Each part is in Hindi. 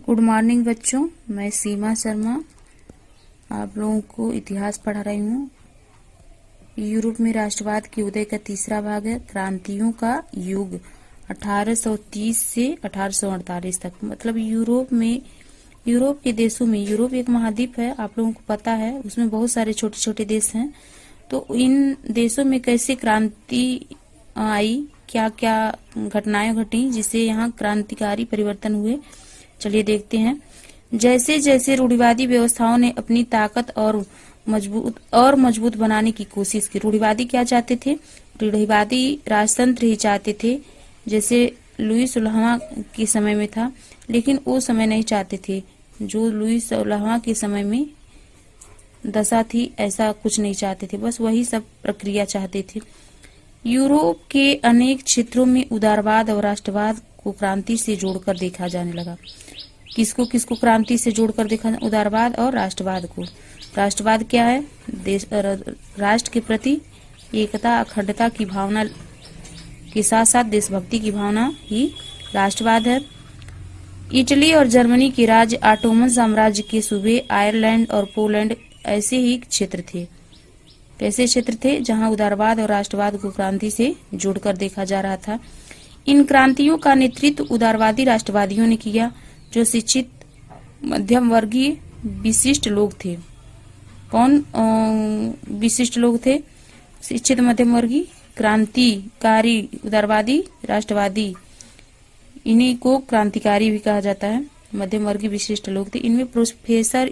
गुड मॉर्निंग बच्चों, मैं सीमा शर्मा आप लोगों को इतिहास पढ़ा रही हूँ। यूरोप में राष्ट्रवाद के उदय का तीसरा भाग है क्रांतियों का युग 1830 से 1848 तक। मतलब यूरोप के देशों में, यूरोप एक महाद्वीप है, आप लोगों को पता है, उसमें बहुत सारे छोटे छोटे देश हैं। तो इन देशों में कैसे क्रांति आई, क्या क्या घटनाएं घटी जिससे यहाँ क्रांतिकारी परिवर्तन हुए, चलिए देखते हैं। जैसे जैसे रूढ़िवादी व्यवस्थाओं ने अपनी ताकत और मजबूत बनाने की कोशिश की। रूढ़िवादी क्या चाहते थे? रूढ़िवादी राजतंत्र ही चाहते थे, जैसे लुई 16वां के समय में था, लेकिन वो समय नहीं चाहते थे जो लुई 16वां के समय में दशा थी, ऐसा कुछ नहीं चाहते थे, बस वही सब प्रक्रिया चाहते थे। यूरोप के अनेक क्षेत्रों में उदारवाद और राष्ट्रवाद को क्रांति से जोड़कर देखा जाने लगा। किसको किसको क्रांति से जोड़कर देखा? उदारवाद और राष्ट्रवाद को। राष्ट्रवाद क्या है? राष्ट्र के प्रति एकता अखंडता की भावना के साथ साथ देशभक्ति की भावना ही राष्ट्रवाद है। इटली और जर्मनी के राज्य, ऑटोमन साम्राज्य के सूबे, आयरलैंड और पोलैंड ऐसे ही क्षेत्र थे। कैसे क्षेत्र थे जहां उदारवाद और राष्ट्रवाद को क्रांति से जोड़कर देखा जा रहा था। इन क्रांतियों का नेतृत्व उदारवादी राष्ट्रवादियों ने किया, जो शिक्षित मध्यम वर्गीय विशिष्ट लोग थे। कौन विशिष्ट लोग थे? शिक्षित मध्यम वर्गीय, क्रांतिकारी, उदारवादी, राष्ट्रवादी, इन्हीं को क्रांतिकारी भी कहा जाता है। मध्यम वर्गीय विशिष्ट लोग थे। इनमें प्रोफेसर,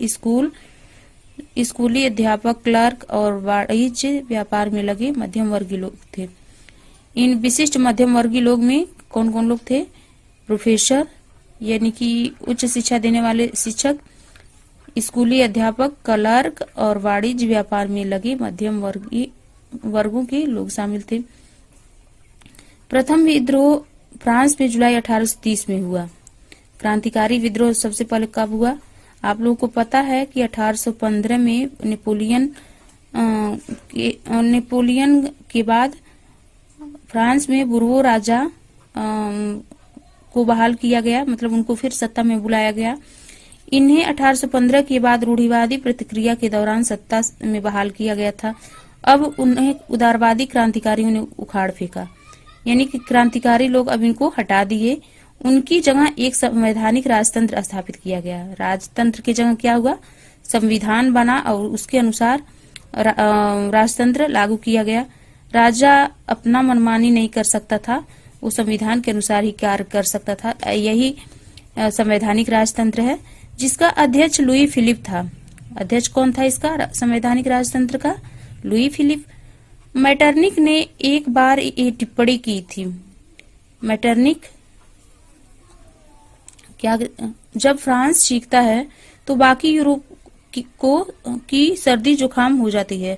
स्कूली अध्यापक, क्लर्क और वाणिज्य व्यापार में लगे मध्यम वर्गीय लोग थे। इन विशिष्ट मध्यम वर्गीय लोग में कौन कौन लोग थे? प्रोफेसर यानी कि उच्च शिक्षा देने वाले शिक्षक, स्कूली अध्यापक, क्लर्क और वाणिज्य व्यापार में लगे मध्यम वर्गों के लोग शामिल थे। प्रथम विद्रोह फ्रांस में जुलाई 1830 में हुआ। क्रांतिकारी विद्रोह सबसे पहले कब हुआ? आप लोगों को पता है कि 1815 में नेपोलियन के बाद फ्रांस में बुर्बो राजा को बहाल किया गया, मतलब उनको फिर सत्ता में बुलाया गया। इन्हें 1815 के बाद रूढ़िवादी प्रतिक्रिया के दौरान सत्ता में बहाल किया गया था। अब उन्हें उदारवादी क्रांतिकारियों ने उखाड़ फेंका, यानी कि क्रांतिकारी लोग अब इनको हटा दिए। उनकी जगह एक संवैधानिक राजतंत्र स्थापित किया गया। राजतंत्र की जगह क्या हुआ? संविधान बना और उसके अनुसार राजतंत्र लागू किया गया। राजा अपना मनमानी नहीं कर सकता था, वो संविधान के अनुसार ही कार्य कर सकता था। यही संवैधानिक राजतंत्र है, जिसका अध्यक्ष लुई फिलिप था। अध्यक्ष कौन था इसका संवैधानिक राजतंत्र का? Louis Philippe. मैटरनिक ने एक बार ये टिप्पणी की थी। मैटरनिक क्या? जब फ्रांस चीखता है तो बाकी यूरोप की सर्दी जुकाम हो जाती है।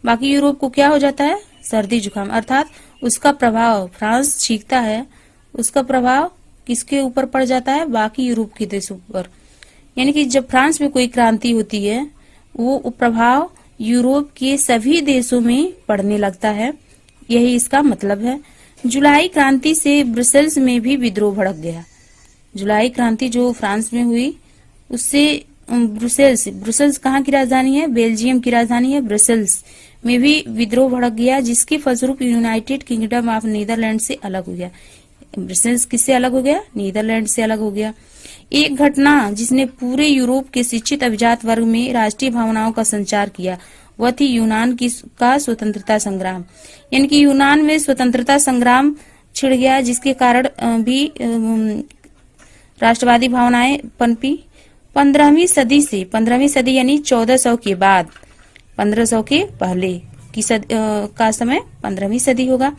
बाकी यूरोप को क्या हो जाता है? सर्दी जुकाम। अर्थात उसका प्रभाव, फ्रांस चीखता है, उसका प्रभाव किसके ऊपर पड़ जाता है? बाकी यूरोप के देशों पर। यानी कि जब फ्रांस में कोई क्रांति होती है, वो प्रभाव यूरोप के सभी देशों में पड़ने लगता है। यही इसका मतलब है। जुलाई क्रांति से ब्रसेल्स में भी विद्रोह भड़क गया। जुलाई क्रांति जो फ्रांस में हुई, उससे ब्रुसेल्स कहाँ की राजधानी है? बेल्जियम की राजधानी है। ब्रसेल्स में भी विद्रोह भड़क गया, जिसके फलस्वरूप यूनाइटेड किंगडम ऑफ नीदरलैंड से अलग हो गया। ब्रसेल्स किससे अलग हो गया? नीदरलैंड से अलग हो गया। एक घटना जिसने पूरे यूरोप के शिक्षित अभिजात वर्ग में राष्ट्रीय भावनाओं का संचार किया, वह थी यूनान का स्वतंत्रता संग्राम। यानी कि यूनान में स्वतंत्रता संग्राम छिड़ गया, जिसके कारण भी राष्ट्रवादी भावनाएं पनपी। 15वीं सदी यानी 1400 के बाद, 1500 के पहले की का समय 15वीं सदी होगा,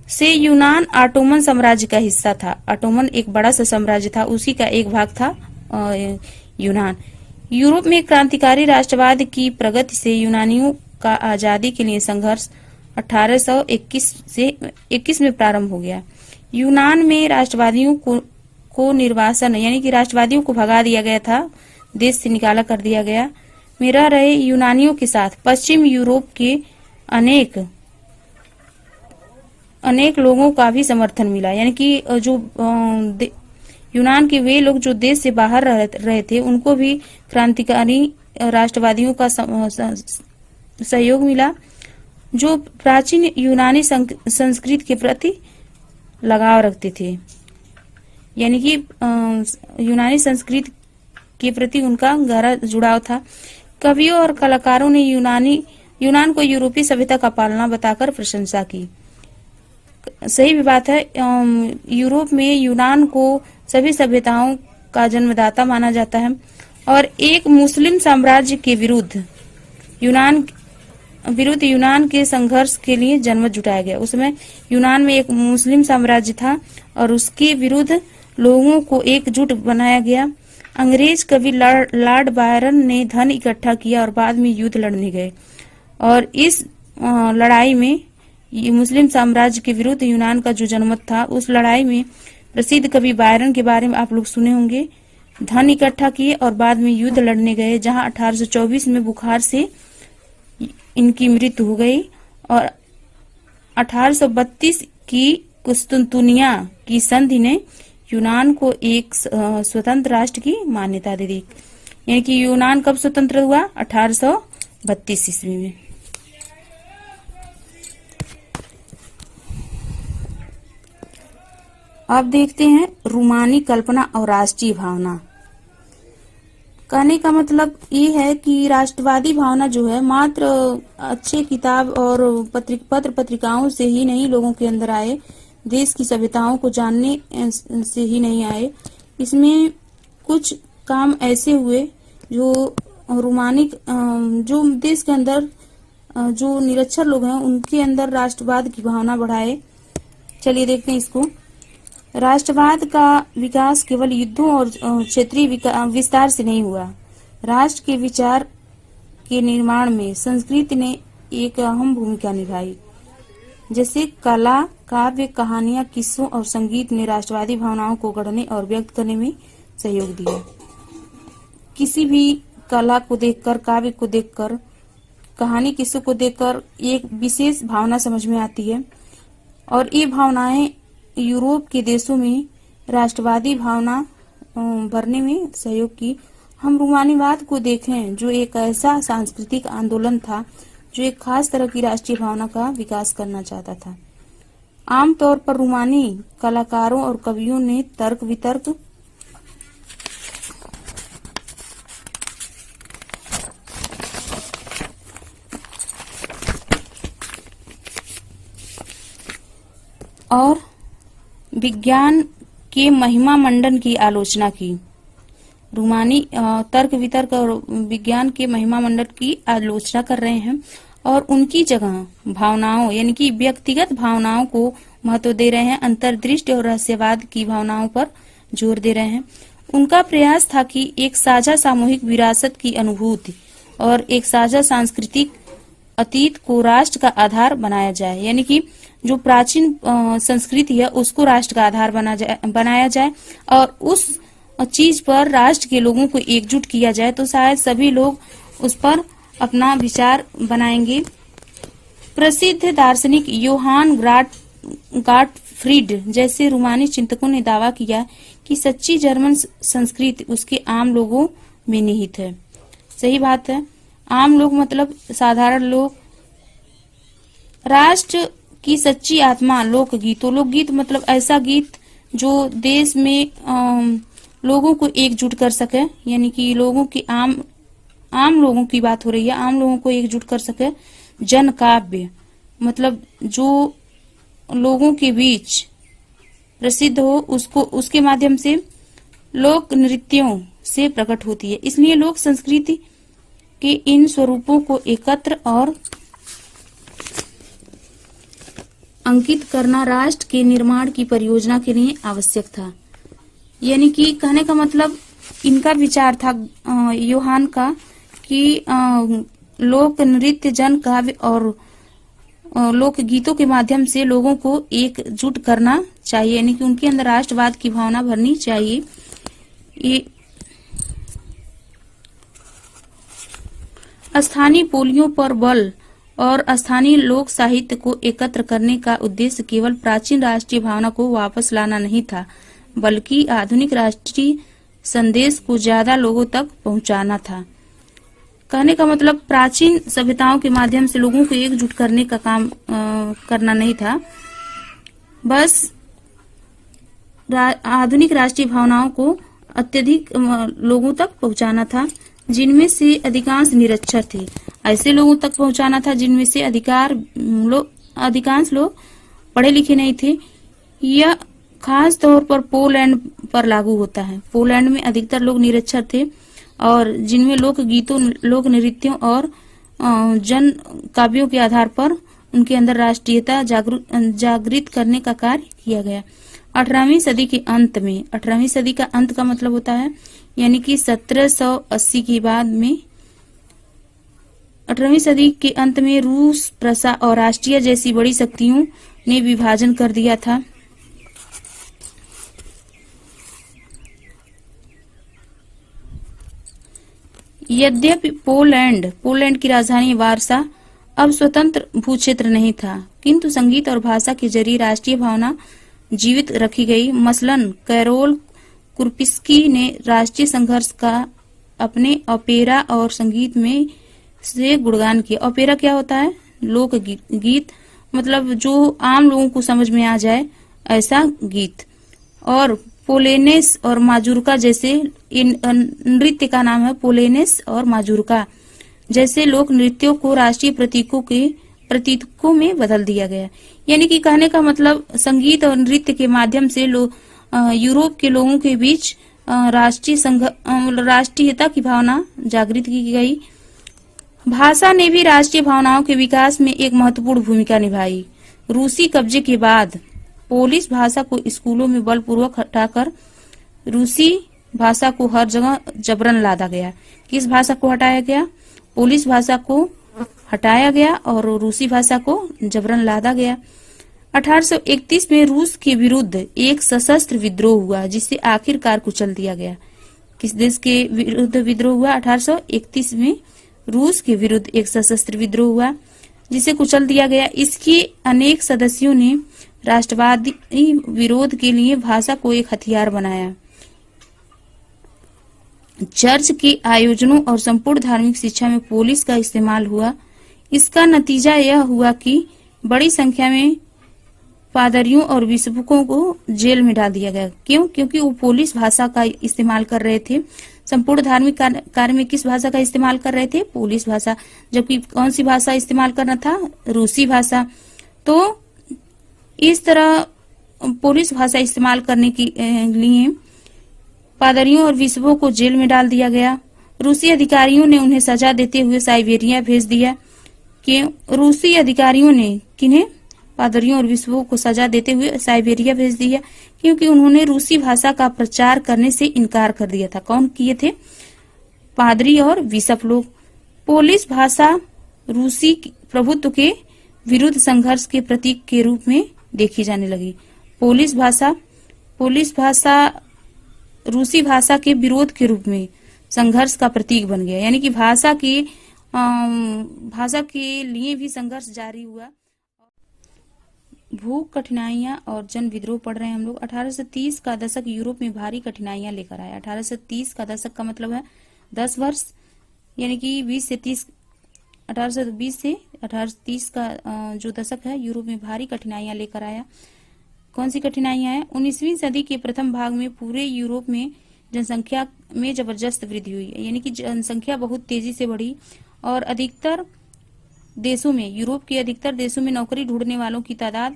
से यूनान ऑटोमन साम्राज्य का हिस्सा था। ऑटोमन एक बड़ा सा साम्राज्य था, उसी का एक भाग था यूनान। यूरोप में क्रांतिकारी राष्ट्रवाद की प्रगति से यूनानियों का आजादी के लिए संघर्ष 1821 में प्रारंभ हो गया। यूनान में राष्ट्रवादियों को निर्वासन, यानी कि राष्ट्रवादियों को भगा दिया गया था, देश से निकाला कर दिया गया। में रह रहे यूनानियों के साथ पश्चिम यूरोप के अनेक लोगों का भी समर्थन मिला। यानी कि जो यूनान के वे लोग जो देश से बाहर रहे थे उनको भी क्रांतिकारी राष्ट्रवादियों का सहयोग मिला, जो प्राचीन यूनानी संस्कृति के प्रति लगाव रखते थे। यानी कि यूनानी संस्कृति के प्रति उनका गहरा जुड़ाव था। कवियों और कलाकारों ने यूनान को यूरोपीय सभ्यता का पालना बताकर प्रशंसा की। सही भी बात है। यूरोप में यूनान को सभी सभ्यताओं का जन्मदाता माना जाता है और एक मुस्लिम साम्राज्य के विरुद्ध यूनान के संघर्ष के लिए जनमत जुटाया गया। उसमें यूनान में एक मुस्लिम साम्राज्य था और उसके विरुद्ध लोगों को एकजुट बनाया गया। अंग्रेज कवि लॉर्ड बायरन ने धन इकट्ठा किया और बाद में युद्ध लड़ने गए और इस लड़ाई में मुस्लिम साम्राज्य के विरुद्ध यूनान का जो जनमत था, उस लड़ाई में प्रसिद्ध कवि बायरन के बारे में आप लोग सुने होंगे। धन इकट्ठा किए और बाद में युद्ध लड़ने गए, जहां 1824 में बुखार से इनकी मृत्यु हो गई और 1832 की कुस्तुनतुनिया की संधि ने यूनान को एक स्वतंत्र राष्ट्र की मान्यता दे दी। यानी कि यूनान कब स्वतंत्र हुआ? 1832 ईस्वी में। अब देखते हैं रूमानी कल्पना और राष्ट्रीय भावना। कहने का मतलब ये है कि राष्ट्रवादी भावना जो है मात्र अच्छे किताब और पत्र पत्रिकाओं से ही नहीं लोगों के अंदर आए, देश की सभ्यताओं को जानने से ही नहीं आए। इसमें कुछ काम ऐसे हुए जो रूमानी जो देश के अंदर जो निरक्षर लोग हैं उनके अंदर राष्ट्रवाद की भावना बढ़ाए। चलिए देखते हैं इसको। राष्ट्रवाद का विकास केवल युद्धों और क्षेत्रीय विस्तार से नहीं हुआ। राष्ट्र के विचार के निर्माण में संस्कृति ने एक अहम भूमिका निभाई। जैसे कला, काव्य, कहानियां, किस्सों और संगीत ने राष्ट्रवादी भावनाओं को गढ़ने और व्यक्त करने में सहयोग दिया। किसी भी कला को देखकर, काव्य को देखकर, कहानी, किस्सों को देखकर एक विशेष भावना समझ में आती है और ये भावनाएं यूरोप के देशों में राष्ट्रवादी भावना भरने में सहयोग की। हम रूमानीवाद को देखें, जो एक ऐसा सांस्कृतिक आंदोलन था जो एक खास तरह की राष्ट्रीय भावना का विकास करना चाहता था। आमतौर पर रूमानी कलाकारों और कवियों ने तर्क वितर्क, और विज्ञान के महिमा मंडन की आलोचना की। रूमानी तर्क वितर्क और विज्ञान के महिमा मंडन की आलोचना कर रहे हैं और उनकी जगह भावनाओं यानी कि व्यक्तिगत भावनाओं को महत्व दे रहे हैं। अंतर्दृष्टि और रहस्यवाद की भावनाओं पर जोर दे रहे हैं। उनका प्रयास था कि एक साझा सामूहिक विरासत की अनुभूति और एक साझा सांस्कृतिक अतीत को राष्ट्र का आधार बनाया जाए। यानी कि जो प्राचीन संस्कृति है उसको राष्ट्र का आधार बनाया जाए और उस चीज पर राष्ट्र के लोगों को एकजुट किया जाए, तो शायद सभी लोग उस पर अपना विचार बनाएंगे। प्रसिद्ध दार्शनिक योहान गॉटफ्रीड जैसे रूमानी चिंतकों ने दावा किया कि सच्ची जर्मन संस्कृति उसके आम लोगों में निहित है। सही बात है। आम लोग मतलब साधारण लोग। राष्ट्र की सच्ची आत्मा लोकगीत। लोकगीत मतलब ऐसा गीत जो देश में लोगों को एकजुट कर सके, यानी कि लोगों की आम लोगों की बात हो रही है, आम लोगों को एकजुट कर सके। जन काव्य मतलब जो लोगों के बीच प्रसिद्ध हो, उसके माध्यम से लोक नृत्यों से प्रकट होती है। इसलिए लोक संस्कृति के इन स्वरूपों को एकत्र और अंकित करना राष्ट्र के निर्माण की परियोजना के लिए आवश्यक था। यानी कि कहने का मतलब इनका विचार था योहान का कि लोक नृत्य, जन काव्य और लोक गीतों के माध्यम से लोगों को एकजुट करना चाहिए, यानी कि उनके अंदर राष्ट्रवाद की भावना भरनी चाहिए। ये स्थानीय बोलियों पर बल और स्थानीय लोक साहित्य को एकत्र करने का उद्देश्य केवल प्राचीन राष्ट्रीय भावना को वापस लाना नहीं था, बल्कि आधुनिक राष्ट्रीय संदेश को ज्यादा लोगों तक पहुंचाना था। कहने का मतलब प्राचीन सभ्यताओं के माध्यम से लोगों को एकजुट करने का काम करना नहीं था, बस आधुनिक राष्ट्रीय भावनाओं को अत्यधिक लोगों तक पहुंचाना था, जिनमें से अधिकांश निरक्षर थे। ऐसे लोगों तक पहुंचाना था जिनमें से अधिकांश लोग पढ़े लिखे नहीं थे। यह खास तौर पर पोलैंड पर लागू होता है। पोलैंड में अधिकतर लोग निरक्षर थे और जिनमें लोक गीतों, लोक नृत्यों और जन काव्यों के आधार पर उनके अंदर राष्ट्रीयता जागृत करने का कार्य किया गया। 18वीं सदी के अंत में, 18वीं सदी का अंत का मतलब होता है यानी कि 1780 के बाद में, 18वीं सदी के अंत में रूस, प्रसा और राष्ट्रीय जैसी बड़ी शक्तियों ने विभाजन कर दिया था। यद्यपि पोलैंड की राजधानी वारसा अब स्वतंत्र भूक्षेत्र नहीं था, किंतु संगीत और भाषा के जरिए राष्ट्रीय भावना जीवित रखी गई। मसलन कैरोल कुर्पिस्की ने राष्ट्रीय संघर्ष का अपने ओपेरा और संगीत में से गुणगान किया। ओपेरा क्या होता है? लोक गीत, मतलब जो आम लोगों को समझ में आ जाए ऐसा गीत। और पोलेनेस और माजूरका जैसे, इन नृत्य का नाम है पोलेनेस और माजूरका जैसे लोक नृत्यों को राष्ट्रीय प्रतीकों में बदल दिया गया। यानी कि कहने का मतलब संगीत और नृत्य के माध्यम से यूरोप के लोगों के बीच राष्ट्रीयता की भावना जागृत की गई। भाषा ने भी राष्ट्रीय भावनाओं के विकास में एक महत्वपूर्ण भूमिका निभाई। रूसी कब्जे के बाद पोलिश भाषा को स्कूलों में बलपूर्वक हटाकर रूसी भाषा को हर जगह जबरन लादा गया। किस भाषा को हटाया गया? पोलिश भाषा को हटाया गया और रूसी भाषा को जबरन लादा गया। 1831 में रूस के विरुद्ध एक सशस्त्र विद्रोह हुआ जिसे आखिरकार कुचल दिया गया। किस देश के विरुद्ध विद्रोह हुआ? 1831 में रूस के विरुद्ध एक सशस्त्र विद्रोह हुआ जिसे कुचल दिया गया। इसके अनेक सदस्यों ने राष्ट्रवादी विरोध के लिए भाषा को एक हथियार बनाया। चर्च के आयोजनों और संपूर्ण धार्मिक शिक्षा में पोलिश का इस्तेमाल हुआ। इसका नतीजा यह हुआ कि बड़ी संख्या में पादरियों और बिशपों को जेल में डाल दिया गया। क्यों? क्योंकि वो पोलिश भाषा का इस्तेमाल कर रहे थे। संपूर्ण धार्मिक कार्य में किस भाषा का इस्तेमाल कर रहे थे? पोलिश भाषा। जबकि कौन सी भाषा इस्तेमाल करना था? रूसी भाषा। तो इस तरह पोलिश भाषा इस्तेमाल करने के लिए पादरियों और बिशपों को जेल में डाल दिया गया। रूसी अधिकारियों ने उन्हें सजा देते हुए साइबेरिया भेज दिया। क्यों? रूसी अधिकारियों ने किन्हें? पादरियों और बिशपों को सजा देते हुए साइबेरिया भेज दिया, क्योंकि उन्होंने रूसी भाषा का प्रचार करने से इनकार कर दिया था। कौन किए थे? पादरी और बिशप लोग। पोलिश भाषा रूसी प्रभुत्व के विरुद्ध संघर्ष के प्रतीक के रूप में देखी जाने लगी। पोलिश भाषा रूसी भाषा के विरोध के रूप में संघर्ष का प्रतीक बन गया। यानी कि भाषा के लिए भी संघर्ष जारी हुआ। भूख, कठिनाइयां और जन विद्रोह पढ़ रहे हैं हम लोग। 1830 का दशक यूरोप में भारी कठिनाइयां लेकर आया। 1830 का दशक का मतलब है 10 वर्ष, यानी कि 20 से 30, 1820 से 1830 का जो दशक है यूरोप में भारी कठिनाइयां लेकर आया। कौन सी कठिनाइयां हैं? 19वीं सदी के प्रथम भाग में पूरे यूरोप में जनसंख्या में जबरदस्त वृद्धि हुई, यानी कि जनसंख्या बहुत तेजी से बढ़ी और अधिकतर देशों में, यूरोप के अधिकतर देशों में नौकरी ढूंढने वालों की तादाद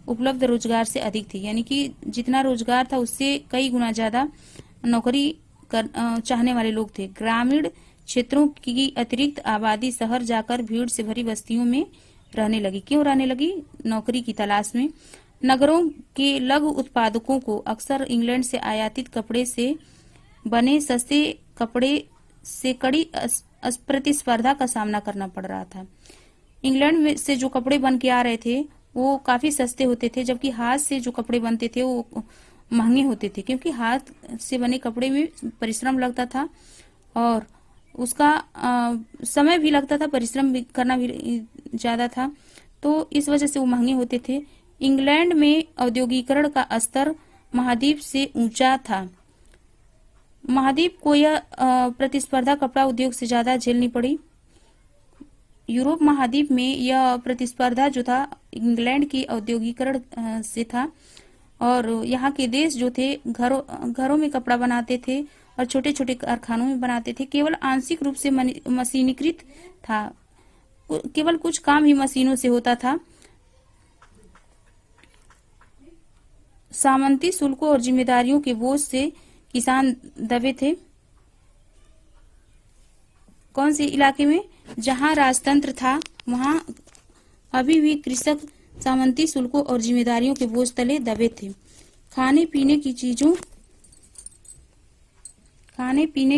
उपलब्ध रोजगार से अधिक थी। यानी कि जितना रोजगार था उससे कई गुना ज्यादा नौकरी चाहने वाले लोग थे। ग्रामीण क्षेत्रों की अतिरिक्त आबादी शहर जाकर भीड़ से भरी बस्तियों में रहने लगी। क्यों रहने लगी? नौकरी की तलाश में। नगरों के लघु उत्पादकों को अक्सर इंग्लैंड से आयातित कपड़े से बने सस्ते कपड़े से कड़ी प्रतिस्पर्धा का सामना करना पड़ रहा था। इंग्लैंड में से जो कपड़े बन के आ रहे थे वो काफी सस्ते होते थे, जबकि हाथ से जो कपड़े बनते थे वो महंगे होते थे, क्योंकि हाथ से बने कपड़े में परिश्रम लगता था और उसका समय भी लगता था, परिश्रम भी करना भी ज्यादा था, तो इस वजह से वो महंगे होते थे। इंग्लैंड में औद्योगिकरण का स्तर महाद्वीप से ऊंचा था। महाद्वीप को यह प्रतिस्पर्धा कपड़ा उद्योग से ज्यादा झेलनी पड़ी। यूरोप महाद्वीप में यह प्रतिस्पर्धा जो था इंग्लैंड की औद्योगिकरण से था, और यहाँ के देश जो थे घरों में कपड़ा बनाते थे और छोटे छोटे कारखानों में बनाते थे। केवल आंशिक रूप से मशीनीकृत था, केवल कुछ काम ही मशीनों से होता था। सामंती शुल्कों और जिम्मेदारियों के बोझ से किसान दबे थे। कौन से इलाके में? जहां राजतंत्र था वहां अभी भी कृषक सामंती शुल्कों और जिम्मेदारियों के बोझ तले दबे थे। खाने पीने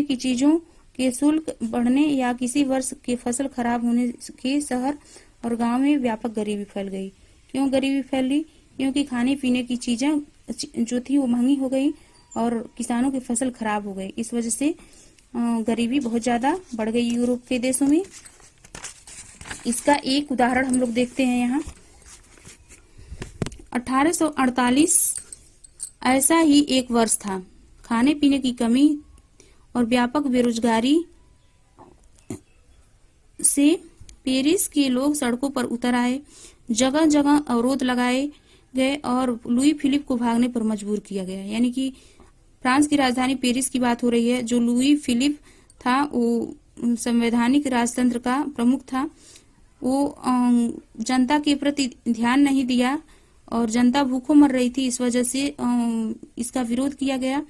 की चीजों के शुल्क बढ़ने या किसी वर्ष के फसल खराब होने के शहर और गांव में व्यापक गरीबी फैल गई। क्यों गरीबी फैली? क्योंकि खाने पीने की चीजें जो थी वो महंगी हो गई और किसानों की फसल खराब हो गई। इस वजह से गरीबी बहुत ज्यादा बढ़ गई यूरोप के देशों में। इसका एक उदाहरण हम लोग देखते हैं यहाँ। 1848 ऐसा ही एक वर्ष था। खाने पीने की कमी और व्यापक बेरोजगारी से पेरिस के लोग सड़कों पर उतर आए। जगह जगह अवरोध लगाए गए और लुई फिलिप को भागने पर मजबूर किया गया। यानी कि फ्रांस की राजधानी पेरिस की बात हो रही है। जो लुई फिलिप था वो संवैधानिक राजतंत्र का प्रमुख था। वो जनता के प्रति ध्यान नहीं दिया और जनता भूखों मर रही थी। इस वजह से इसका विरोध किया गया,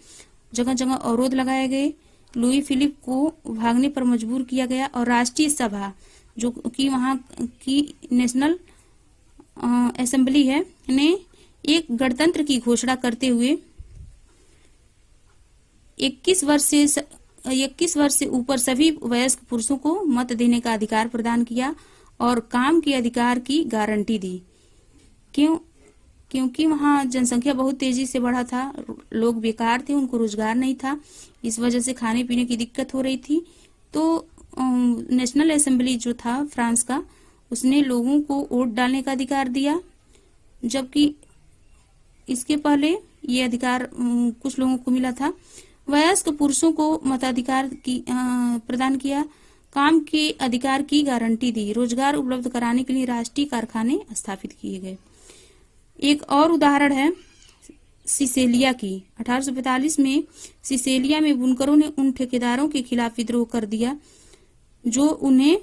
जगह जगह अवरोध लगाए गए, लुई फिलिप को भागने पर मजबूर किया गया। और राष्ट्रीय सभा जो कि वहाँ की नेशनल असेंबली है ने एक गणतंत्र की घोषणा करते हुए 21 वर्ष से ऊपर सभी वयस्क पुरुषों को मत देने का अधिकार प्रदान किया और काम के अधिकार की गारंटी दी। क्योंकि वहाँ जनसंख्या बहुत तेजी से बढ़ा था, लोग बेकार थे, उनको रोजगार नहीं था। इस वजह से खाने पीने की दिक्कत हो रही थी। तो नेशनल असेंबली जो था फ्रांस का, उसने लोगों को वोट डालने का अधिकार दिया, जबकि इसके पहले ये अधिकार कुछ लोगों को मिला था। वयस्क पुरुषों को मताधिकार प्रदान किया, काम के अधिकार की गारंटी दी, रोजगार उपलब्ध कराने के लिए राष्ट्रीय कारखाने स्थापित किए गए। एक और उदाहरण है सिसेलिया की। 1845 में सिसेलिया में बुनकरों ने उन ठेकेदारों के खिलाफ विद्रोह कर दिया जो उन्हें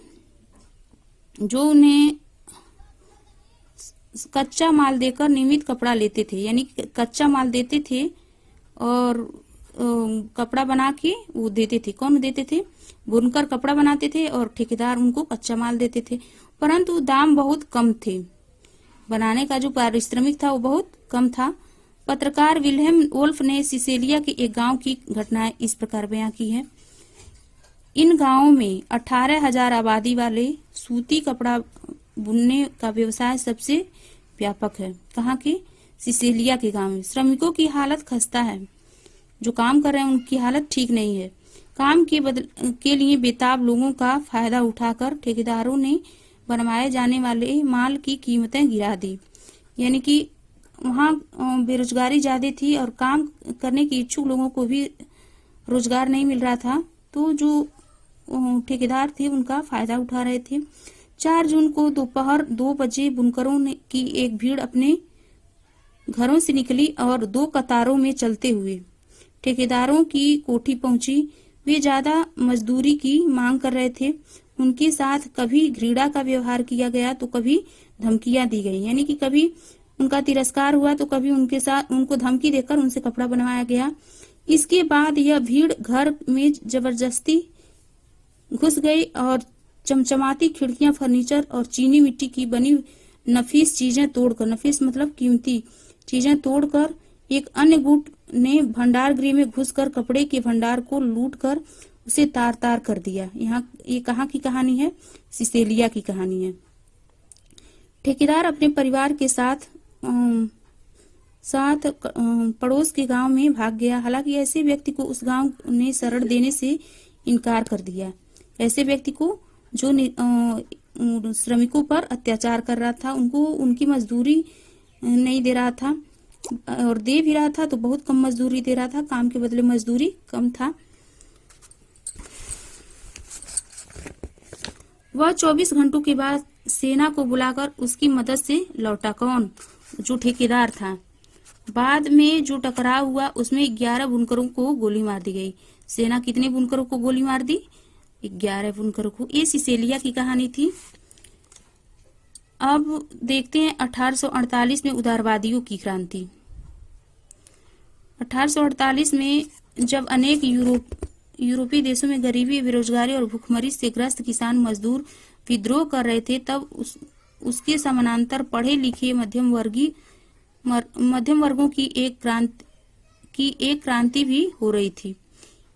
कच्चा माल देकर नियमित कपड़ा लेते थे। यानी कच्चा माल देते थे और कपड़ा बना के वो देते थे। कौन देते थे? बुनकर कपड़ा बनाते थे और ठेकेदार उनको कच्चा माल देते थे, परंतु दाम बहुत कम थे। बनाने का जो पारिश्रमिक था वो बहुत कम था। पत्रकार विल्हेम वोल्फ ने सिसेलिया के एक गांव की घटनाएं इस प्रकार बयां की है। इन गांवों में 18,000 आबादी वाले सूती कपड़ा बुनने का व्यवसाय सबसे व्यापक है। कहाँ के? सिसेलिया के गांव में। श्रमिकों की हालत खस्ता है, जो काम कर रहे हैं उनकी हालत ठीक नहीं है। काम के लिए बेताब लोगों का फायदा उठाकर ठेकेदारों ने बनवाए जाने वाले माल की कीमतें गिरा दी। यानी कि वहाँ बेरोजगारी ज्यादा थी और काम करने के इच्छुक लोगों को भी रोजगार नहीं मिल रहा था, तो जो ठेकेदार थे उनका फायदा उठा रहे थे। 4 जून को दोपहर 2 बजे बुनकरों की एक भीड़ अपने घरों से निकली और 2 कतारों में चलते हुए ठेकेदारों की कोठी पहुंची। वे ज्यादा मजदूरी की मांग कर रहे थे। उनके साथ कभी घृणा का व्यवहार किया गया तो कभी धमकियां दी गई। यानी कि कभी उनका तिरस्कार हुआ तो कभी उनको धमकी देकर उनसे कपड़ा बनवाया गया। इसके बाद यह भीड़ घर में जबरदस्ती घुस गई और चमचमाती खिड़कियां, फर्नीचर और चीनी मिट्टी की बनी नफीस चीजें तोड़कर, नफीस मतलब कीमती चीजें तोड़कर, एक अन्य गुट ने भंडार गृह में घुसकर कपड़े के भंडार को लूटकर उसे तार तार कर दिया। यहाँ ये कहाँ की कहानी है? सिसेलिया की कहानी है। ठेकेदार अपने परिवार के साथ पड़ोस के गांव में भाग गया। हालांकि ऐसे व्यक्ति को उस गांव ने शरण देने से इनकार कर दिया। ऐसे व्यक्ति को जो श्रमिकों पर अत्याचार कर रहा था, उनको उनकी मजदूरी नहीं दे रहा था, और दे भी रहा था तो बहुत कम मजदूरी दे रहा था, काम के बदले मजदूरी कम था। वह 24 घंटों के बाद सेना को बुलाकर उसकी मदद से लौटा। कौन? जो ठेकेदार था। बाद में जो टकराव हुआ उसमें 11 बुनकरों को गोली मार दी गई। सेना कितने बुनकरों को गोली मार दी? 11 बुनकरों को। ये सिसेलिया की कहानी थी। अब देखते हैं 1848 में उदारवादियों की क्रांति। 1848 में जब अनेक यूरोपीय देशों में गरीबी, बेरोजगारी और भूखमरी से ग्रस्त किसान मजदूर विद्रोह कर रहे थे, तब उसके समानांतर पढ़े लिखे मध्यम वर्गों की एक क्रांति भी हो रही थी।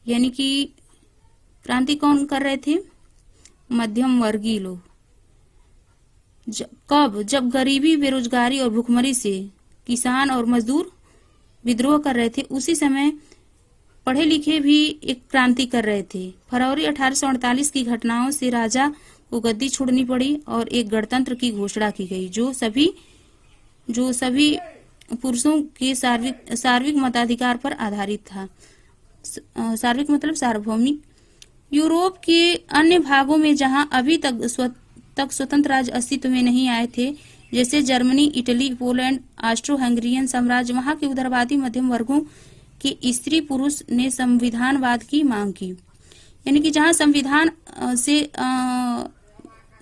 यानी कि क्रांति कौन कर रहे थे? मध्यम वर्गीय लोग। कब? जब गरीबी, बेरोजगारी और भूखमरी से किसान और मजदूर विद्रोह कर रहे थे, उसी समय पढ़े लिखे भी एक क्रांति कर रहे थे। फरवरी 1848 की घटनाओं से राजा को गद्दी छोड़नी पड़ी और एक गणतंत्र की घोषणा की गई, जो सभी पुरुषों के सार्विक मताधिकार पर आधारित था। सार्विक मतलब सार्वभौमिक। यूरोप के अन्य भागों में जहां अभी तक स्वतंत्र राज्य अस्तित्व में नहीं आए थे, जैसे Germany, Italy, Poland, Austro Hungarian साम्राज्य, वहां के उदारवादी मध्यम वर्गों के स्त्री पुरुष ने संविधानवाद की मांग की। यानी कि जहां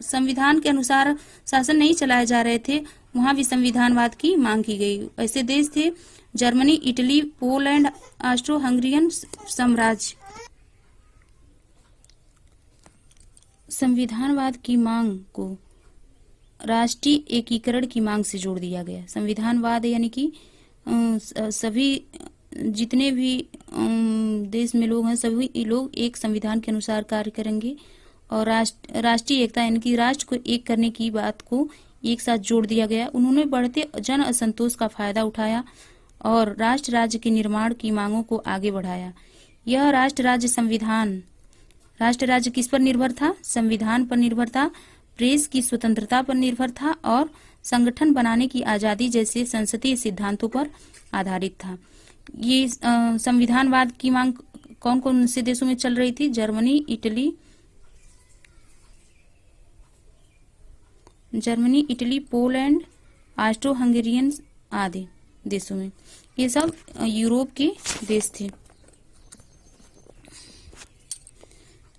संविधान के अनुसार शासन नहीं चलाए जा रहे थे, वहां भी संविधानवाद की मांग की गई। ऐसे देश थे Germany, Italy, Poland, Austro Hungarian साम्राज्य। संविधानवाद की मांग को राष्ट्रीय एकीकरण की मांग से जोड़ दिया गया। संविधानवाद यानी कि सभी जितने भी देश में लोग हैं, सभी लोग एक संविधान के अनुसार कार्य करेंगे, और राष्ट्रीय एकता यानी कि राष्ट्र को एक करने की बात को एक साथ जोड़ दिया गया। उन्होंने बढ़ते जन असंतोष का फायदा उठाया और राष्ट्र राज्य के निर्माण की मांगों को आगे बढ़ाया। यह राष्ट्र राज्य किस पर निर्भर था? संविधान पर निर्भर था, प्रेस की स्वतंत्रता पर निर्भर था और संगठन बनाने की आजादी जैसे संसदीय सिद्धांतों पर आधारित था। ये संविधानवाद की मांग कौन कौन से देशों में चल रही थी? Germany, Italy, Poland, Austro Hungarian आदि देशों में। ये सब यूरोप के देश थे।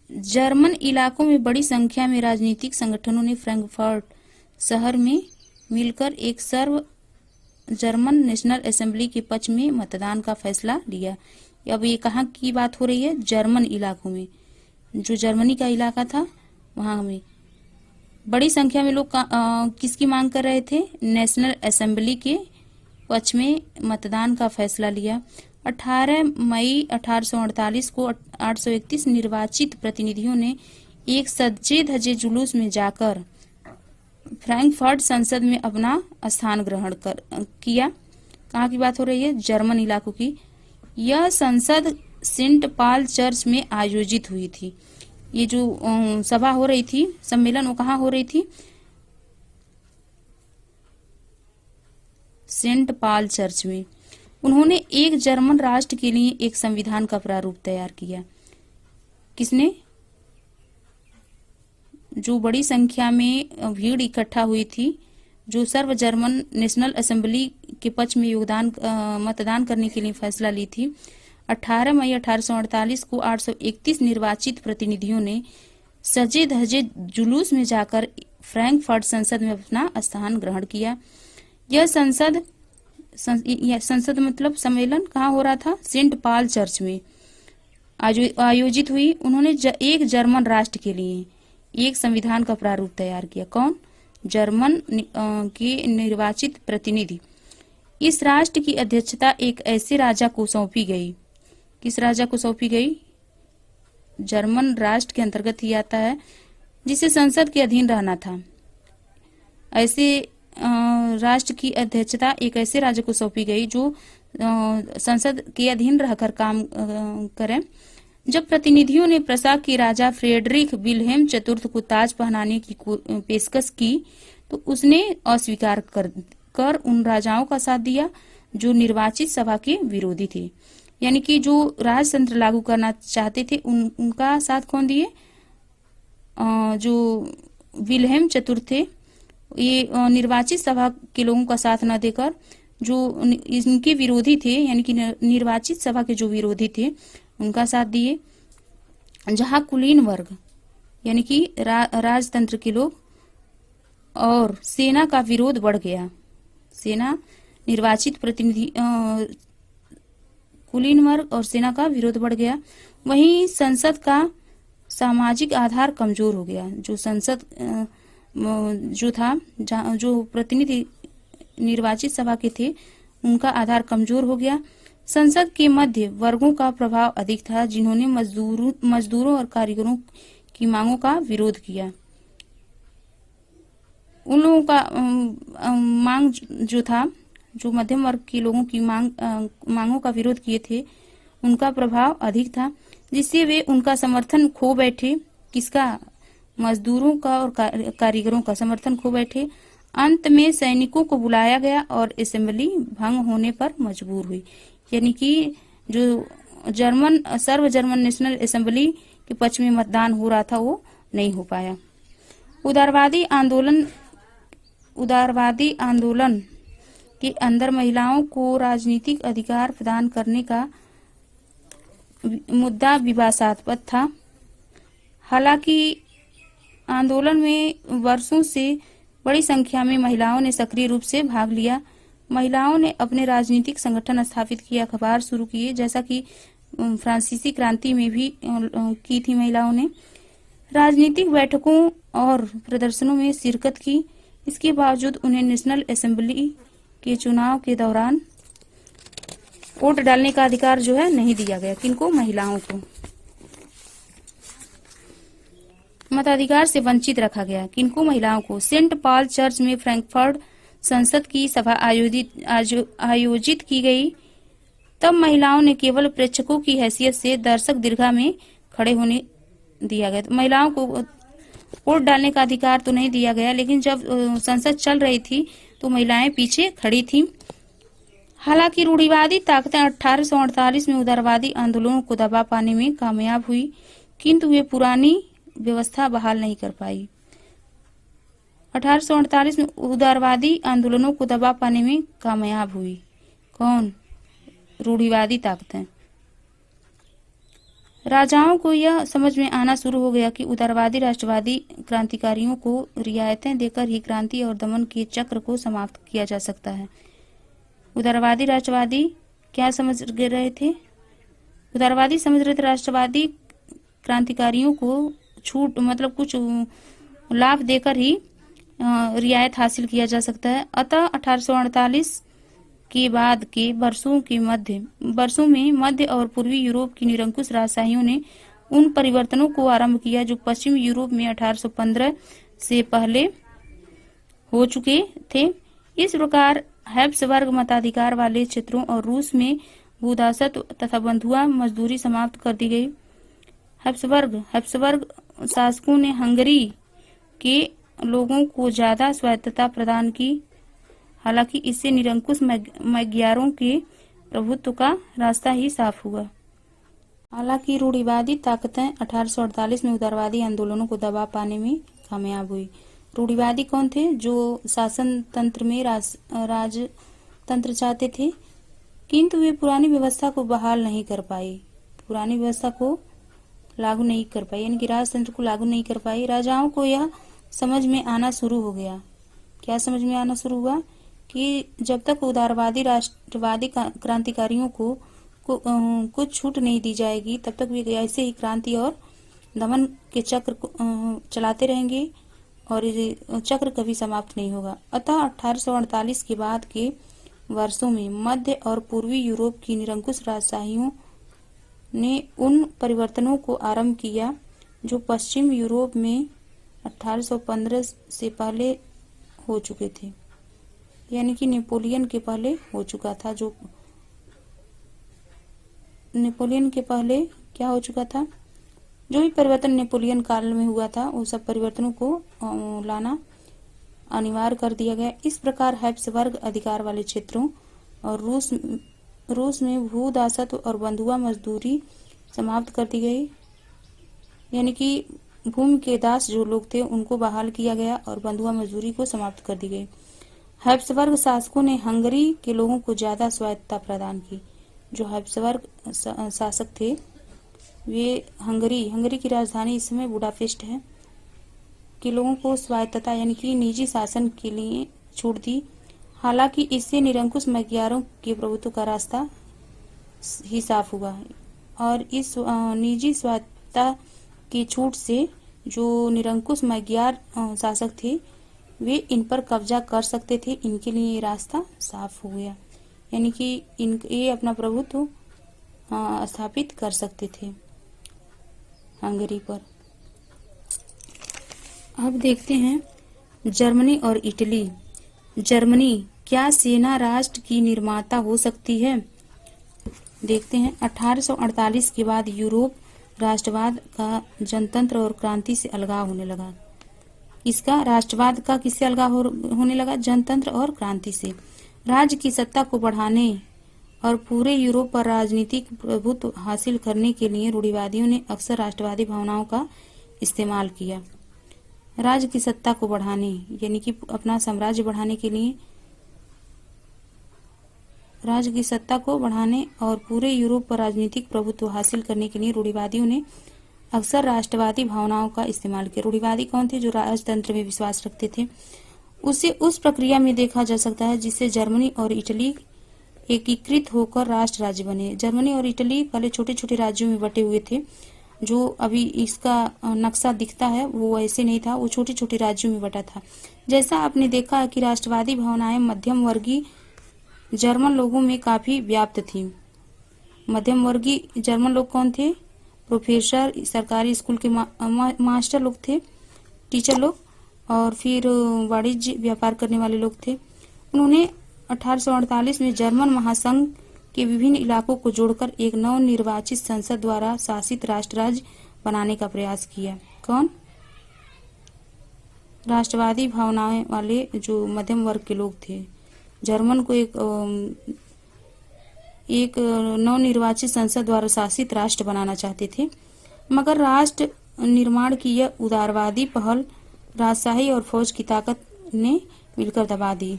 जर्मन इलाकों में बड़ी संख्या में राजनीतिक संगठनों ने फ्रैंकफर्ट शहर में मिलकर एक सर्व जर्मन नेशनल असेंबली के पक्ष में मतदान का फैसला लिया। अब ये कहाँ की बात हो रही है? जर्मन इलाकों में। जो जर्मनी का इलाका था वहां में बड़ी संख्या में लोग किसकी मांग कर रहे थे? नेशनल असेंबली के पक्ष में मतदान का फैसला लिया। 18 मई 1848 को 831 निर्वाचित प्रतिनिधियों ने एक सजे धजे जुलूस में जाकर फ्रैंकफर्ट संसद में अपना स्थान ग्रहण किया। कहाँ की बात हो रही है? जर्मन इलाकों की। यह संसद सेंट पॉल चर्च में आयोजित हुई थी। ये जो सभा हो रही थी, सम्मेलन, वो कहाँ हो रही थी? सेंट पॉल चर्च में। उन्होंने एक जर्मन राष्ट्र के लिए एक संविधान का प्रारूप तैयार किया। किसने? जो बड़ी संख्या में भीड़ इकट्ठा हुई थी, जो सर्व जर्मन नेशनल असेंबली के पक्ष में मतदान करने के लिए फैसला ली थी। 18 मई 1848 को 831 निर्वाचित प्रतिनिधियों ने सजे धजे जुलूस में जाकर फ्रैंकफर्ट संसद में अपना स्थान ग्रहण किया। यह संसद मतलब सम्मेलन कहाँ हो रहा था? सेंट पॉल चर्च में आयोजित हुई। उन्होंने एक जर्मन राष्ट्र के लिए एक संविधान का प्रारूप तैयार किया। कौन? जर्मन के निर्वाचित प्रतिनिधि। इस राष्ट्र की अध्यक्षता एक ऐसे राजा को सौंपी गई। किस राजा को सौंपी गई? जर्मन राष्ट्र के अंतर्गत ही आता है, जिसे संसद के अधीन रहना था। ऐसे राष्ट्र की अध्यक्षता एक ऐसे राज्य को सौंपी गई जो संसद के अधीन रहकर काम करें। जब प्रतिनिधियों ने प्रसा के राजा फ्रेडरिक विल्हेम चतुर्थ को ताज पहनाने की पेशकश की, तो उसने अस्वीकार कर उन राजाओं का साथ दिया जो निर्वाचित सभा के विरोधी थे। यानी कि जो राजतंत्र लागू करना चाहते थे उनका साथ कौन दिए? जो विल्हेम चतुर्थ थे, ये निर्वाचित सभा के लोगों का साथ न देकर जो इनके विरोधी थे, यानी कि निर्वाचित सभा के जो विरोधी थे उनका साथ दिए। जहां कुलीन वर्ग यानी कि राजतंत्र के लोग और सेना का विरोध बढ़ गया। सेना, निर्वाचित प्रतिनिधि, कुलीन वर्ग और सेना का विरोध बढ़ गया। वहीं संसद का सामाजिक आधार कमजोर हो गया। जो संसद जो था, जो प्रतिनिधि निर्वाचित सभा के थे, उनका आधार कमजोर हो गया। संसद के मध्य वर्गों का प्रभाव अधिक था, जिन्होंने मजदूरों और कारीगरों की मांगों का विरोध किया। उन लोगों का मांग जो था, जो मध्यम वर्ग के लोगों की मांगों का विरोध किए थे, उनका प्रभाव अधिक था, जिससे वे उनका समर्थन खो बैठे। किसका? मजदूरों का और कारीगरों का समर्थन खो बैठे। अंत में सैनिकों को बुलाया गया और असेंबली भंग होने पर मजबूर हुई। यानी कि जो सर्व जर्मन नेशनल असेंबली के पक्ष में मतदान हो रहा था वो नहीं हो पाया। उदारवादी आंदोलन के अंदर महिलाओं को राजनीतिक अधिकार प्रदान करने का मुद्दा विवादास्पद था। हालांकि आंदोलन में वर्षों से बड़ी संख्या में महिलाओं ने सक्रिय रूप से भाग लिया। महिलाओं ने अपने राजनीतिक संगठन स्थापित किए, अखबार शुरू किए, जैसा कि फ्रांसीसी क्रांति में भी की थी। महिलाओं ने राजनीतिक बैठकों और प्रदर्शनों में शिरकत की। इसके बावजूद उन्हें नेशनल असेंबली के चुनाव के दौरान वोट डालने का अधिकार जो है नहीं दिया गया। किनको? महिलाओं को मताधिकार से वंचित रखा गया। किनको? महिलाओं को। सेंट पॉल चर्च में फ्रैंकफर्ट संसद की सभा आयोजित की गई। तब महिलाओं ने केवल प्रेक्षकों की हैसियत से दर्शक दीर्घा में खड़े होने दिया गया। तो महिलाओं को वोट डालने का अधिकार तो नहीं दिया गया, लेकिन जब संसद चल रही थी तो महिलाएं पीछे खड़ी थीं। हालांकि रूढ़िवादी ताकतें 1848 में उदारवादी आंदोलनों को दबा पाने में कामयाब हुई, किंतु वे पुरानी व्यवस्था बहाल नहीं कर पाई। 1848 में उदारवादी आंदोलनों को दबा पाने में कामयाब हुई। कौन? रूढ़िवादी ताकतें। राजाओं को यह समझ में आना शुरू हो गया कि उदारवादी राष्ट्रवादी क्रांतिकारियों को रियायतें देकर ही क्रांति और दमन के चक्र को समाप्त किया जा सकता है। उदारवादी राष्ट्रवादी क्या समझ रहे थे? उदारवादी समझ रहे थे राष्ट्रवादी क्रांतिकारियों को छूट, मतलब कुछ लाभ देकर ही रियायत हासिल किया जा सकता है। अतः 1848 के बाद के वर्षों में मध्य और पूर्वी यूरोप की निरंकुश राजशाहियों ने उन परिवर्तनों को आरंभ किया जो पश्चिमी यूरोप में 1815 से पहले हो चुके थे। इस प्रकार हैब्सबर्ग मताधिकार वाले क्षेत्रों और रूस में भूदासत्व तथा बंधुआ मजदूरी समाप्त कर दी गई। हैब्सबर्ग शासकों ने हंगरी के लोगों को ज्यादा स्वायत्तता प्रदान की। हालांकि इससे निरंकुश मैग्यारों के प्रभुत्व का रास्ता ही साफ हुआ। हालांकि रूढ़िवादी ताकतें 1848 में उदारवादी आंदोलनों को दबा पाने में कामयाब हुई। रूढ़िवादी कौन थे? जो शासन तंत्र में राजतंत्र चाहते थे, किंतु वे पुरानी व्यवस्था को बहाल नहीं कर पाए, पुरानी व्यवस्था को लागू नहीं कर पाई, यानी कि राजतंत्र को लागू नहीं कर पाई। राजाओं को यह समझ में आना शुरू हो गया। क्या समझ में आना शुरू हुआ? कि जब तक उदारवादी राष्ट्रवादी क्रांतिकारियों को कुछ छूट नहीं दी जाएगी, तब तक वे ऐसे ही क्रांति और दमन के चक्र चलाते रहेंगे और ये चक्र कभी समाप्त नहीं होगा। अतः 1848 के बाद के वर्षों में मध्य और पूर्वी यूरोप की निरंकुश राजशाहियों ने उन परिवर्तनों को आरंभ किया जो पश्चिम यूरोप में 1815 से पहले हो चुके थे, यानी कि नेपोलियन के पहले हो चुका था। जो नेपोलियन के पहले क्या हो चुका था, जो भी परिवर्तन नेपोलियन काल में हुआ था, वो सब परिवर्तनों को लाना अनिवार्य कर दिया गया। इस प्रकार हैब्सबर्ग अधिकार वाले क्षेत्रों और रूस में भूदासत्व और बंधुआ मजदूरी समाप्त कर दी गई, यानी कि भूमि के दास जो लोग थे उनको बहाल किया गया और बंधुआ मजदूरी को समाप्त कर दी गई। हैब्सबर्ग शासकों ने हंगरी के लोगों को ज्यादा स्वायत्तता प्रदान की। जो हैब्सबर्ग शासक थे वे हंगरी की राजधानी इस समय बुडापेस्ट है, के लोगों को स्वायत्तता यानी कि निजी शासन के लिए छूट दी। हालांकि इससे निरंकुश magyarों के प्रभुत्व का रास्ता ही साफ हुआ और इस निजी स्वायत्तता की छूट से जो निरंकुश magyar शासक थे वे इन पर कब्जा कर सकते थे, इनके लिए ये रास्ता साफ हो गया, यानी कि ये अपना प्रभुत्व स्थापित कर सकते थे हंगरी पर। अब देखते हैं जर्मनी और इटली। जर्मनी क्या सेना राष्ट्र की निर्माता हो सकती है? देखते हैं 1848 के बाद यूरोप राष्ट्रवाद का जनतंत्र और क्रांति से अलगाव होने लगा। इसका राष्ट्रवाद का किससे अलगाव होने लगा? जनतंत्र और क्रांति से। राज्य की सत्ता को बढ़ाने और पूरे यूरोप पर राजनीतिक प्रभुत्व हासिल करने के लिए रूढ़िवादियों ने अक्सर राष्ट्रवादी भावनाओं का इस्तेमाल किया। राज्य की सत्ता को बढ़ाने यानी कि अपना साम्राज्य बढ़ाने के लिए, राज्य की सत्ता को बढ़ाने और पूरे यूरोप पर राजनीतिक प्रभुत्व हासिल करने के लिए रूढ़िवादियों ने अक्सर राष्ट्रवादी भावनाओं का इस्तेमाल किया। रूढ़िवादी कौन थे? जो राजतंत्र में विश्वास रखते थे। उसे उस प्रक्रिया में देखा जा सकता है जिससे जर्मनी और इटली एकीकृत होकर राष्ट्र राज्य बने। जर्मनी और इटली पहले छोटे छोटे राज्यों में बटे हुए थे। जो अभी इसका नक्शा दिखता है वो ऐसे नहीं था, वो छोटे छोटे राज्यों में बटा था। जैसा आपने देखा कि राष्ट्रवादी भावनाएं मध्यम वर्गीय जर्मन लोगों में काफी व्याप्त थी। मध्यम वर्गीय जर्मन लोग कौन थे? प्रोफेसर, सरकारी स्कूल के मास्टर लोग थे, टीचर लोग, और फिर वाणिज्य व्यापार करने वाले लोग थे। उन्होंने 1848 में जर्मन महासंघ के विभिन्न इलाकों को जोड़कर एक नवनिर्वाचित संसद द्वारा शासित राष्ट्र राज्य बनाने का प्रयास किया। कौन? राष्ट्रवादी भावनाएं वाले जो मध्यम वर्ग के लोग थे, जर्मन को एक नवनिर्वाचित संसद द्वारा शासित राष्ट्र बनाना चाहते थे, मगर राष्ट्र निर्माण की यह उदारवादी पहल राजशाही और फौज की ताकत ने मिलकर दबा दी।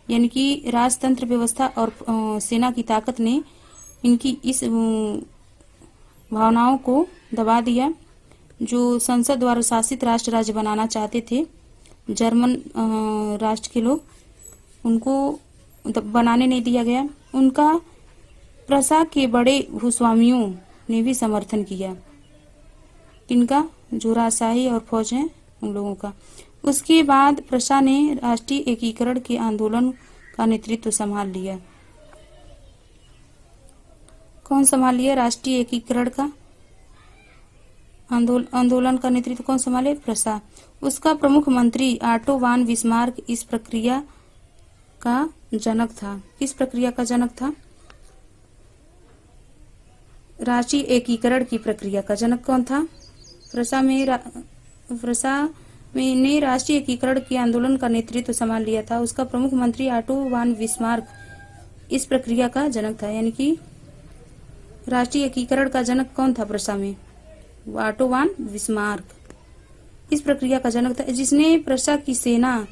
यानी कि राजतंत्र व्यवस्था और सेना की ताकत ने इनकी इस भावनाओं को दबा दिया। जो संसद द्वारा शासित राष्ट्र राज्य बनाना चाहते थे जर्मन राष्ट्र के लोग, उनको बनाने नहीं दिया गया। उनका प्रसा के बड़े भूस्वामियों ने भी समर्थन किया। किनका? जो राजशाही और फौज हैं उन लोगों का। उसके बाद प्रसा ने राष्ट्रीय एकीकरण के आंदोलन का नेतृत्व संभाल लिया। कौन संभाल लिया? राष्ट्रीय एकीकरण का आंदोलन का नेतृत्व कौन संभाले? प्रसा। उसका प्रमुख मंत्री ऑटो वान बिस्मार्क इस प्रक्रिया का जनक था। किस प्रक्रिया का जनक था? राष्ट्रीय एकीकरण की प्रक्रिया का जनक कौन था? प्रसा ने राष्ट्रीय एकीकरण के आंदोलन का नेतृत्व संभाल लिया था। उसका प्रमुख मंत्री ऑटो वान बिस्मार्क इस प्रक्रिया का जनक था। यानी कि राष्ट्रीय एकीकरण का जनक कौन था प्रसा में? ऑटो वान बिस्मार्क इस प्रक्रिया का जनक था, जिसने प्रसा की सेना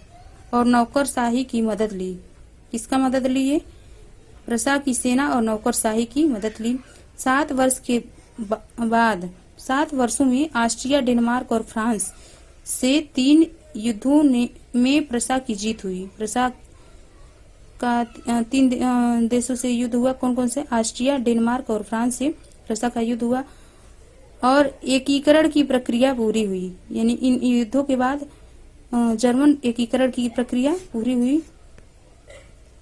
और नौकरशाही की मदद ली। किसका मदद ली? ये प्रसा की सेना और नौकरशाही की मदद ली। 7 वर्ष के बाद 7 वर्षों में ऑस्ट्रिया, डेनमार्क और फ्रांस से 3 युद्धों में प्रसा की जीत हुई। प्रसा का 3 देशों से युद्ध हुआ। कौन कौन से? ऑस्ट्रिया, डेनमार्क और फ्रांस से प्रसा का युद्ध हुआ और एकीकरण की प्रक्रिया पूरी हुई। यानी इन युद्धों के बाद जर्मन एकीकरण की प्रक्रिया पूरी हुई।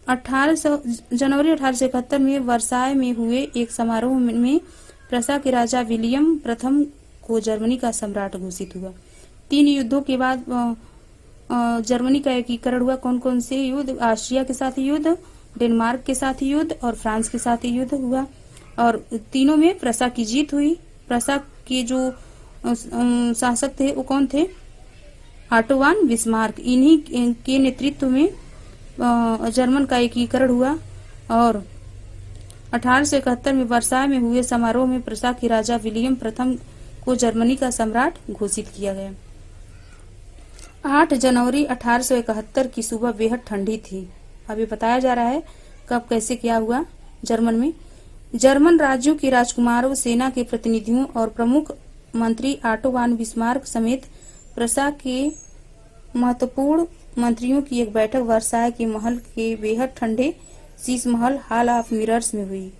जनवरी 1871 में वर्साय में हुए एक समारोह में प्रसा के राजा विलियम प्रथम को जर्मनी का सम्राट घोषित हुआ। 3 युद्धों के बाद जर्मनी का एकीकरण हुआ। कौन कौन से युद्ध? ऑस्ट्रिया के साथ युद्ध, डेनमार्क के साथ युद्ध और फ्रांस के साथ युद्ध हुआ और तीनों में प्रसा की जीत हुई। प्रसा के जो शासक थे वो कौन थे? ऑटो वान बिस्मार्क। इन्हीं के नेतृत्व में जर्मन का एकीकरण हुआ और 1871 में वर्साय में हुए समारोह में प्रसा के राजा विलियम प्रथम को जर्मनी का सम्राट घोषित किया गया। 8 जनवरी 1871 की सुबह बेहद ठंडी थी। अभी बताया जा रहा है कब कैसे क्या हुआ जर्मन में। जर्मन राज्यों के राजकुमारों, सेना के प्रतिनिधियों और प्रमुख मंत्री ऑटो वान बिस्मार्क समेत प्रसा के महत्वपूर्ण मंत्रियों की एक बैठक वर्साय के महल के बेहद ठंडे Sheesh Mahal hall of mirrors में हुई।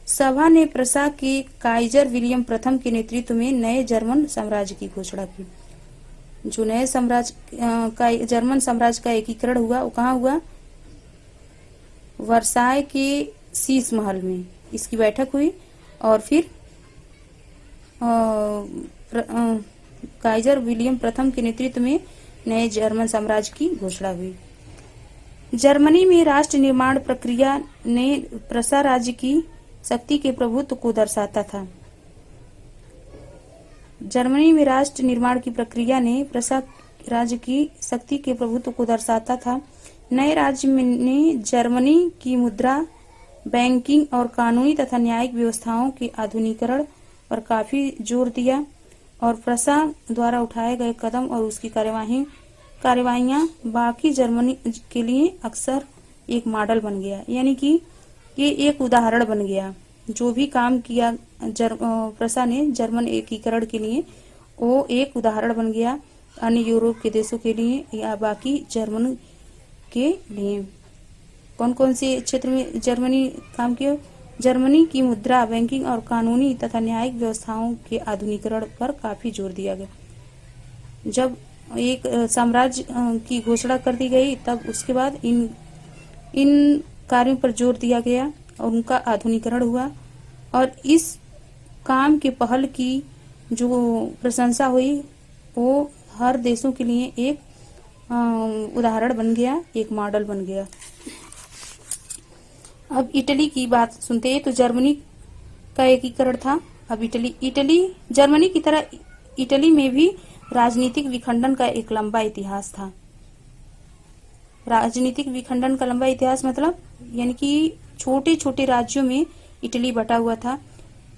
सभा ने प्रसा के काइजर विलियम प्रथम के नेतृत्व में नए जर्मन साम्राज्य की घोषणा की। जो नए जर्मन साम्राज्य का एकीकरण हुआ वो कहाँ हुआ? वर्साय के शीश महल में इसकी बैठक हुई और फिर काइजर विलियम प्रथम के नेतृत्व में नए जर्मन साम्राज्य की घोषणा हुई। जर्मनी में राष्ट्र निर्माण प्रक्रिया ने प्रसा राज्य की शक्ति के प्रभुत्व को दर्शाता था। जर्मनी में राष्ट्र निर्माण की प्रक्रिया ने प्रसा राज्य की शक्ति के प्रभुत्व को दर्शाता था। नए राज्य ने जर्मनी की मुद्रा, बैंकिंग और कानूनी तथा न्यायिक व्यवस्थाओं के आधुनिकीकरण पर काफी जोर दिया और प्रसा द्वारा उठाए गए कदम और उसकी कार्यवाहियां बाकी जर्मनी के लिए अक्सर एक मॉडल बन गया, यानी कि ये एक उदाहरण बन गया। जो भी काम किया प्रसा ने जर्मन एकीकरण के लिए वो एक उदाहरण बन गया अन्य यूरोप के देशों के लिए या बाकी जर्मन के लिए। कौन कौन से क्षेत्र में जर्मनी काम किया? जर्मनी की मुद्रा, बैंकिंग और कानूनी तथा न्यायिक व्यवस्थाओं के आधुनिकीकरण पर काफी जोर दिया गया। जब एक साम्राज्य की घोषणा कर दी गई तब उसके बाद इन कार्यों पर जोर दिया गया और उनका आधुनिकीकरण हुआ और इस काम के पहल की जो प्रशंसा हुई वो हर देशों के लिए एक उदाहरण बन गया, एक मॉडल बन गया। अब इटली की बात सुनते हैं। तो जर्मनी का एकीकरण था। अब इटली जर्मनी की तरह इटली में भी राजनीतिक विखंडन का एक लंबा इतिहास था। राजनीतिक विखंडन का लंबा इतिहास मतलब यानी कि छोटे छोटे राज्यों में इटली बटा हुआ था।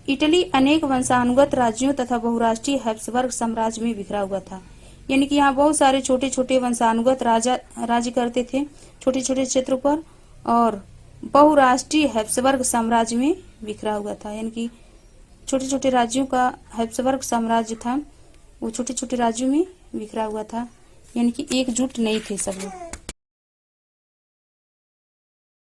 इटली अनेक वंशानुगत राज्यों तथा बहुराष्ट्रीय हैब्सबर्ग साम्राज्य में बिखरा हुआ था। यानी कि यहाँ बहुत सारे छोटे छोटे वंशानुगत राज्य करते थे छोटे छोटे क्षेत्रों पर और बहुराष्ट्रीय हैब्सबर्ग साम्राज्य में बिखरा हुआ था। यानी कि छोटे छोटे राज्यों का हैब्सबर्ग साम्राज्य था, वो छोटे छोटे राज्यों में बिखरा हुआ था, यानी कि एकजुट नहीं थे सब लोग।